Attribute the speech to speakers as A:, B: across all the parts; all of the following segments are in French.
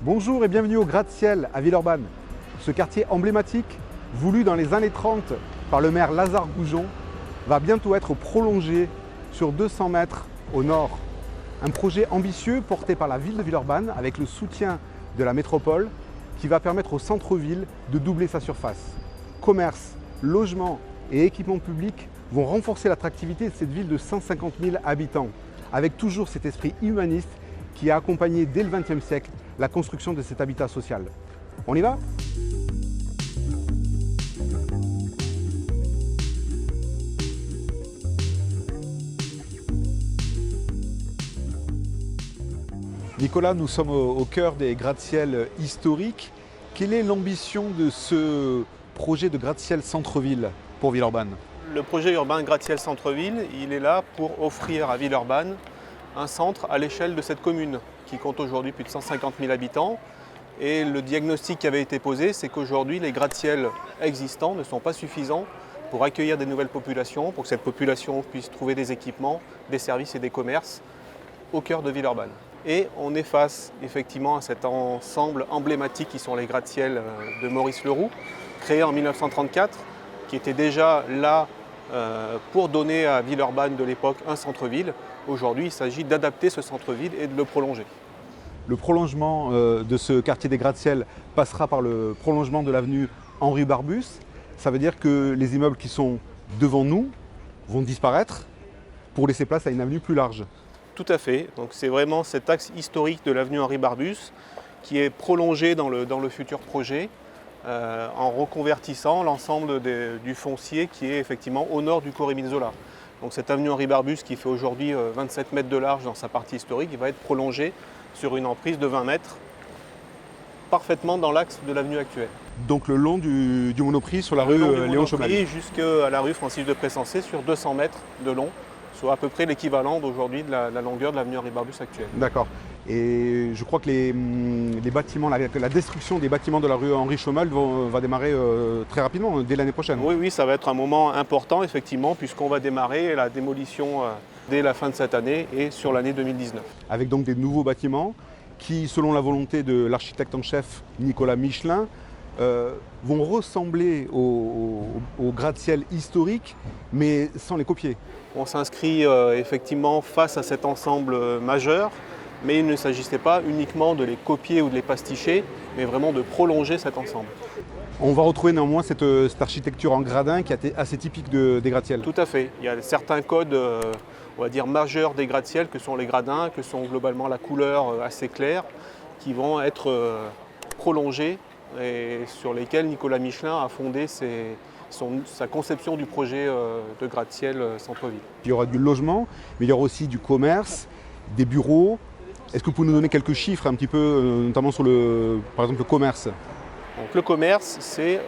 A: Bonjour et bienvenue au Gratte-Ciel à Villeurbanne. Ce quartier emblématique, voulu dans les années 30 par le maire Lazare Goujon, va bientôt être prolongé sur 200 mètres au nord. Un projet ambitieux porté par la ville de Villeurbanne avec le soutien de la métropole qui va permettre au centre-ville de doubler sa surface. Commerce, logement et équipements publics vont renforcer l'attractivité de cette ville de 150 000 habitants, avec toujours cet esprit humaniste qui a accompagné dès le XXe siècle la construction de cet habitat social. On y va ? Nicolas, nous sommes au cœur des gratte-ciel historiques. Quelle est l'ambition de ce projet de gratte-ciel centre-ville pour Villeurbanne ?
B: Le projet urbain gratte-ciel centre-ville, il est là pour offrir à Villeurbanne un centre à l'échelle de cette commune qui compte aujourd'hui plus de 150 000 habitants. Et le diagnostic qui avait été posé, c'est qu'aujourd'hui les gratte-ciel existants ne sont pas suffisants pour accueillir des nouvelles populations, pour que cette population puisse trouver des équipements, des services et des commerces au cœur de Villeurbanne. Et on est face effectivement à cet ensemble emblématique qui sont les gratte-ciel de Maurice Leroux, créés en 1934, qui était déjà là pour donner à Villeurbanne de l'époque un centre-ville. Aujourd'hui, il s'agit d'adapter ce centre-ville et de le prolonger.
A: Le prolongement de ce quartier des gratte-ciel passera par le prolongement de l'avenue Henri Barbus. Ça veut dire que les immeubles qui sont devant nous vont disparaître pour laisser place à une avenue plus large.
B: Tout à fait. Donc c'est vraiment cet axe historique de l'avenue Henri Barbus qui est prolongé dans le futur projet en reconvertissant l'ensemble du foncier qui est effectivement au nord du corps Émile Zola. Donc cette avenue Henri Barbus qui fait aujourd'hui 27 mètres de large dans sa partie historique, il va être prolongée sur une emprise de 20 mètres, parfaitement dans l'axe de l'avenue actuelle.
A: Donc le long du Monoprix sur la rue Léon Chomel.
B: Jusqu'à la rue Francis de Pressensé sur 200 mètres de long, soit à peu près l'équivalent d'aujourd'hui de la longueur de l'avenue Henri Barbus actuelle.
A: D'accord. Et je crois que les bâtiments, la destruction des bâtiments de la rue Henri Chomel va démarrer très rapidement, dès l'année prochaine.
B: Oui, ça va être un moment important effectivement, puisqu'on va démarrer la démolition dès la fin de cette année et sur l'année 2019.
A: Avec donc des nouveaux bâtiments qui, selon la volonté de l'architecte en chef Nicolas Michelin, vont ressembler au gratte-ciel historique, mais sans les copier.
B: On s'inscrit effectivement face à cet ensemble majeur, mais il ne s'agissait pas uniquement de les copier ou de les pasticher, mais vraiment de prolonger cet ensemble.
A: On va retrouver néanmoins cette architecture en gradin qui est assez typique des gratte-ciel.
B: Tout à fait. Il y a certains codes on va dire majeurs des gratte-ciel que sont les gradins, que sont globalement la couleur assez claire, qui vont être prolongés et sur lesquels Nicolas Michelin a fondé sa conception du projet de gratte-ciel centre-ville.
A: Il y aura du logement, mais il y aura aussi du commerce, des bureaux. Est-ce que vous pouvez nous donner quelques chiffres un petit peu, notamment sur par exemple le commerce ?
B: Donc, le commerce, c'est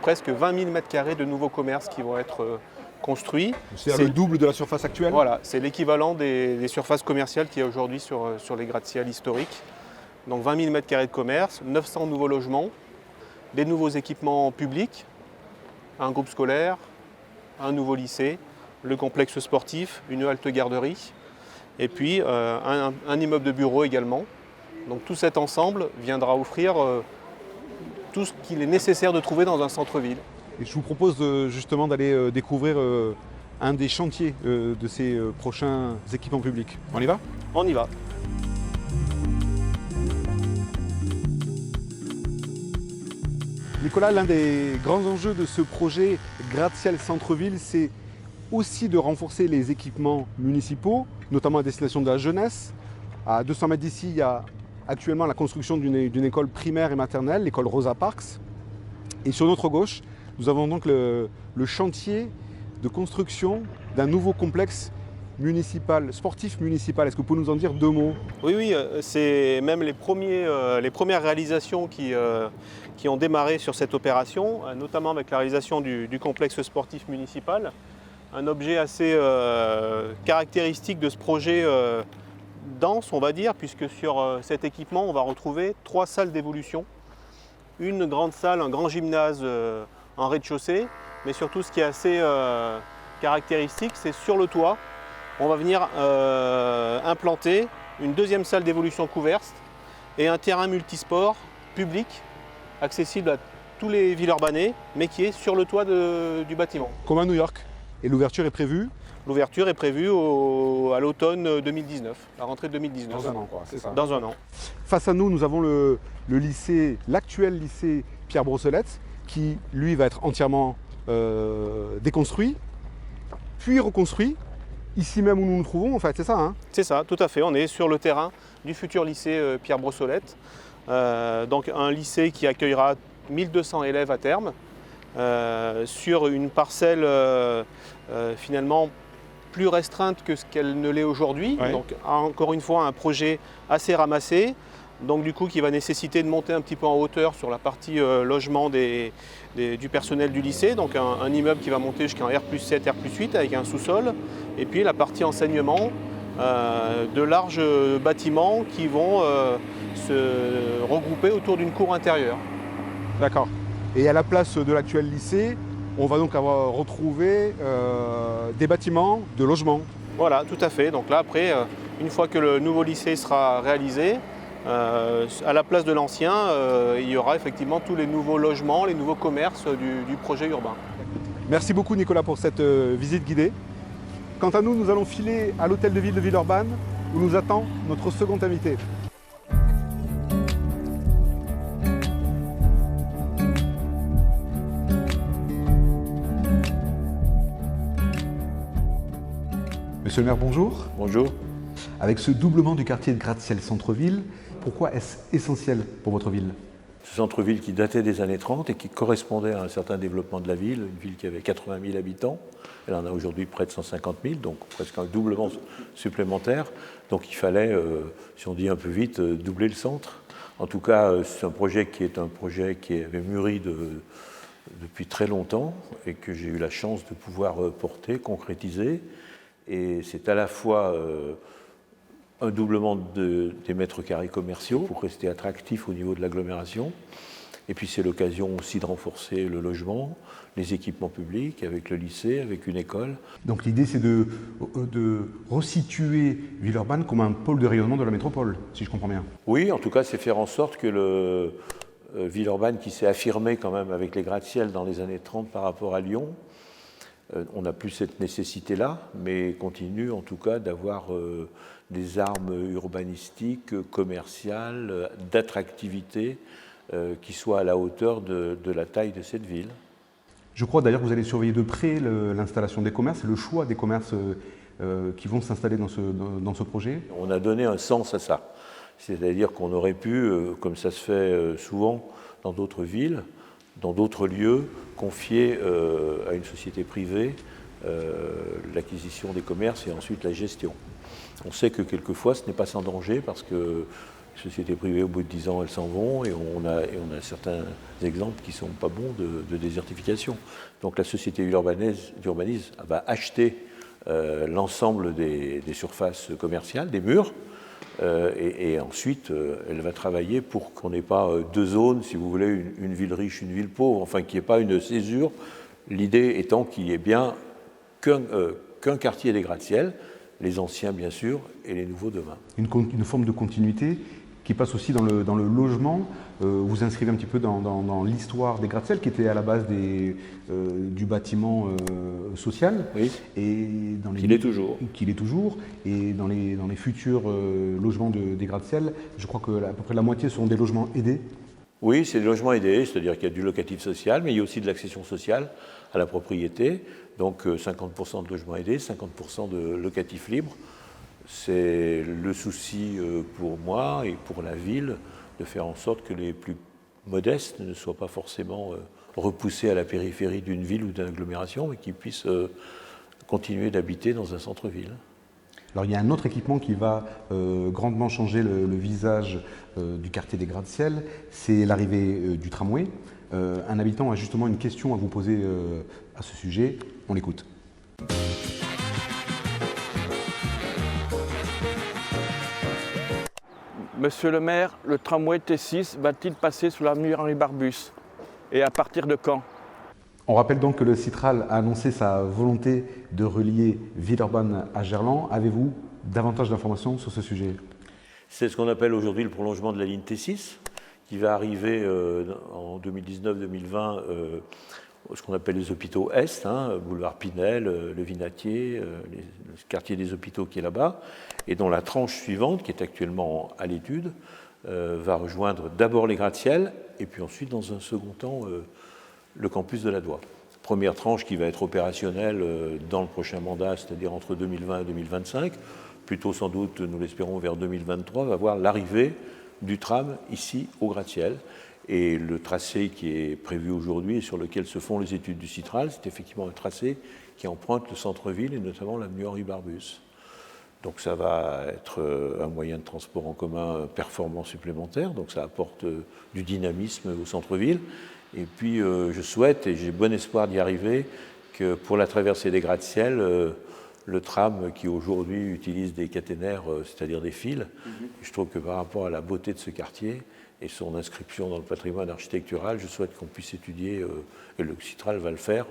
B: presque 20 000 m² de nouveaux commerces qui vont être construits.
A: C'est le double de la surface actuelle ?
B: Voilà, c'est l'équivalent des surfaces commerciales qu'il y a aujourd'hui sur les gratte-ciel historiques. Donc 20 000 m² de commerce, 900 nouveaux logements, des nouveaux équipements publics, un groupe scolaire, un nouveau lycée, le complexe sportif, une halte garderie, et puis un immeuble de bureau également. Donc tout cet ensemble viendra offrir tout ce qu'il est nécessaire de trouver dans un centre-ville.
A: Et je vous propose justement d'aller découvrir un des chantiers de ces prochains équipements publics. On y va ?
B: On y va.
A: Nicolas, l'un des grands enjeux de ce projet gratte-ciel centre-ville, c'est aussi de renforcer les équipements municipaux, notamment à destination de la jeunesse. À 200 mètres d'ici, il y a actuellement la construction d'une école primaire et maternelle, l'école Rosa Parks. Et sur notre gauche, nous avons donc le chantier de construction d'un nouveau complexe municipal, sportif municipal. Est-ce que vous pouvez nous en dire deux mots ?
B: Oui, c'est même les premières réalisations qui ont démarré sur cette opération, notamment avec la réalisation du complexe sportif municipal. Un objet assez caractéristique de ce projet dense, on va dire, puisque sur cet équipement, on va retrouver 3 salles d'évolution. Une grande salle, un grand gymnase en rez-de-chaussée, mais surtout ce qui est assez caractéristique, c'est sur le toit, on va venir implanter une deuxième salle d'évolution couverte et un terrain multisport public, accessible à tous les Villeurbanais, mais qui est sur le toit du bâtiment.
A: Comme à New York. Et l'ouverture est prévue?
B: L'ouverture est prévue à l'automne 2019, la rentrée 2019.
A: Dans un an, quoi, c'est ça.
B: Dans un an.
A: Face à nous, nous avons le lycée, l'actuel lycée Pierre Brossolette, qui lui va être entièrement déconstruit, puis reconstruit, ici même où nous nous trouvons, en fait, c'est ça, hein?
B: C'est ça, tout à fait. On est sur le terrain du futur lycée Pierre Brossolette. Donc un lycée qui accueillera 1200 élèves à terme, sur une parcelle finalement plus restreinte que ce qu'elle ne l'est aujourd'hui.
A: Ouais.
B: Donc encore une fois un projet assez ramassé, donc du coup qui va nécessiter de monter un petit peu en hauteur sur la partie logement du personnel du lycée, donc un immeuble qui va monter jusqu'à un R+7, R+8 avec un sous-sol, et puis la partie enseignement, de larges bâtiments qui vont se regrouper autour d'une cour intérieure.
A: D'accord. Et à la place de l'actuel lycée, on va donc avoir retrouvé des bâtiments de logement.
B: Voilà, tout à fait. Donc là, après, une fois que le nouveau lycée sera réalisé, à la place de l'ancien, il y aura effectivement tous les nouveaux logements, les nouveaux commerces du projet urbain.
A: Merci beaucoup Nicolas pour cette visite guidée. Quant à nous, nous allons filer à l'hôtel de ville de Villeurbanne où nous attend notre second invité. Monsieur le maire, bonjour.
C: Bonjour.
A: Avec ce doublement du quartier de gratte-ciel centre-ville, pourquoi est-ce essentiel pour votre ville?
C: Ce centre-ville qui datait des années 30 et qui correspondait à un certain développement de la ville, une ville qui avait 80 000 habitants, elle en a aujourd'hui près de 150 000, donc presque un doublement supplémentaire. Donc il fallait, si on dit un peu vite, doubler le centre. En tout cas, c'est un projet qui avait mûri depuis très longtemps et que j'ai eu la chance de pouvoir porter, concrétiser. Et c'est à la fois un doublement des mètres carrés commerciaux pour rester attractif au niveau de l'agglomération. Et puis c'est l'occasion aussi de renforcer le logement, les équipements publics, avec le lycée, avec une école.
A: Donc l'idée c'est de resituer Villeurbanne comme un pôle de rayonnement de la métropole, si je comprends bien.
C: Oui, en tout cas c'est faire en sorte que le Villeurbanne, qui s'est affirmé quand même avec les gratte-ciel dans les années 30 par rapport à Lyon, on n'a plus cette nécessité-là, mais continue en tout cas d'avoir des armes urbanistiques, commerciales, d'attractivité qui soient à la hauteur de la taille de cette ville.
A: Je crois d'ailleurs que vous allez surveiller de près l'installation des commerces et le choix des commerces qui vont s'installer dans ce projet.
C: On a donné un sens à ça. C'est-à-dire qu'on aurait pu, comme ça se fait souvent dans d'autres villes, dans d'autres lieux, confier à une société privée l'acquisition des commerces et ensuite la gestion. On sait que quelquefois ce n'est pas sans danger parce que les sociétés privées, au bout de 10 ans, elles s'en vont et on a certains exemples qui ne sont pas bons de désertification. Donc la société d'urbanisme va acheter l'ensemble des surfaces commerciales, des murs, et ensuite elle va travailler pour qu'on n'ait pas deux zones, si vous voulez, une ville riche, une ville pauvre, enfin qu'il n'y ait pas une césure, l'idée étant qu'il n'y ait bien qu'un quartier des gratte-ciel, les anciens bien sûr, et les nouveaux demain.
A: Une forme de continuité qui passe aussi dans le logement. Vous inscrivez un petit peu dans l'histoire des gratte-ciel qui était à la base du bâtiment social.
C: Oui,
A: et
C: qu'il est toujours.
A: Qu'il est toujours. Et dans les futurs logements des gratte-ciel, je crois que à peu près la moitié sont des logements aidés.
C: Oui, c'est des logements aidés, c'est-à-dire qu'il y a du locatif social, mais il y a aussi de l'accession sociale à la propriété. Donc 50% de logements aidés, 50% de locatif libre. C'est le souci pour moi et pour la ville de faire en sorte que les plus modestes ne soient pas forcément repoussés à la périphérie d'une ville ou d'une agglomération, mais qu'ils puissent continuer d'habiter dans un centre-ville.
A: Alors il y a un autre équipement qui va grandement changer le visage du quartier des gratte-ciel, c'est l'arrivée du tramway. Un habitant a justement une question à vous poser à ce sujet, on l'écoute.
D: Monsieur le maire, le tramway T6 va-t-il passer sous l'avenue Henri Barbus? Et à partir de quand?
A: On rappelle donc que le Citral a annoncé sa volonté de relier Villeurbanne à Gerland. Avez-vous davantage d'informations sur ce sujet?
C: C'est ce qu'on appelle aujourd'hui le prolongement de la ligne T6, qui va arriver en 2019-2020, ce qu'on appelle les hôpitaux Est, boulevard Pinel, le Vinatier, le quartier des hôpitaux qui est là-bas, et dont la tranche suivante, qui est actuellement à l'étude, va rejoindre d'abord les gratte-ciel, et puis ensuite, dans un second temps, le campus de la Doua. Première tranche qui va être opérationnelle dans le prochain mandat, c'est-à-dire entre 2020 et 2025, plutôt sans doute, nous l'espérons, vers 2023, va voir l'arrivée du tram ici au gratte-ciel. Et le tracé qui est prévu aujourd'hui et sur lequel se font les études du Citral, c'est effectivement un tracé qui emprunte le centre-ville et notamment l'avenue Henri Barbus. Donc ça va être un moyen de transport en commun performant supplémentaire, donc ça apporte du dynamisme au centre-ville. Et puis je souhaite, et j'ai bon espoir d'y arriver, que pour la traversée des gratte-ciel, le tram qui aujourd'hui utilise des caténaires, c'est-à-dire des fils, je trouve que par rapport à la beauté de ce quartier et son inscription dans le patrimoine architectural, je souhaite qu'on puisse étudier, et le Citral va le faire,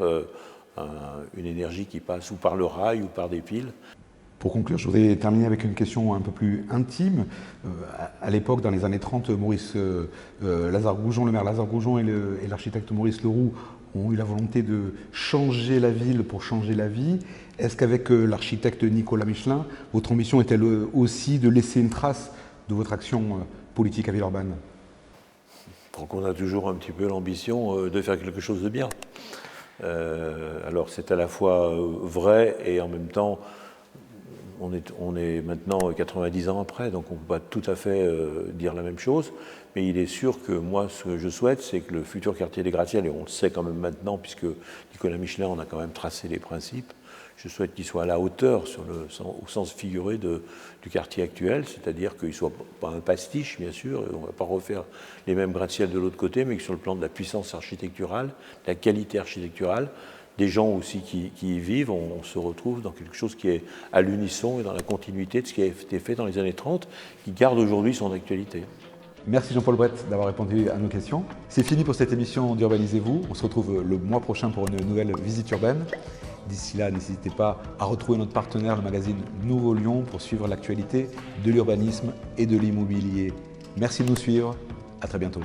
C: une énergie qui passe ou par le rail ou par des piles.
A: Pour conclure, je voudrais terminer avec une question un peu plus intime. À l'époque, dans les années 30, Maurice Lazare Goujon, le maire Lazare Goujon et l'architecte Maurice Leroux ont eu la volonté de changer la ville pour changer la vie. Est-ce qu'avec l'architecte Nicolas Michelin, votre ambition est-elle aussi de laisser une trace de votre action politique à Villeurbanne?
C: Donc on a toujours un petit peu l'ambition de faire quelque chose de bien. Alors c'est à la fois vrai et en même temps, on est maintenant 90 ans après, donc on ne peut pas tout à fait dire la même chose, mais il est sûr que moi, ce que je souhaite, c'est que le futur quartier des gratte-ciel, et on le sait quand même maintenant, puisque Nicolas Michelin en a quand même tracé les principes, je souhaite qu'il soit à la hauteur, au sens figuré du quartier actuel, c'est-à-dire qu'il ne soit pas un pastiche, bien sûr, on ne va pas refaire les mêmes gratte-ciel de l'autre côté, mais que sur le plan de la puissance architecturale, de la qualité architecturale, des gens aussi qui y vivent, on se retrouve dans quelque chose qui est à l'unisson et dans la continuité de ce qui a été fait dans les années 30, qui garde aujourd'hui son actualité.
A: Merci Jean-Paul Brett d'avoir répondu à nos questions. C'est fini pour cette émission d'Urbanisez-vous. On se retrouve le mois prochain pour une nouvelle visite urbaine. D'ici là, n'hésitez pas à retrouver notre partenaire, le magazine Nouveau Lyon, pour suivre l'actualité de l'urbanisme et de l'immobilier. Merci de nous suivre. À très bientôt.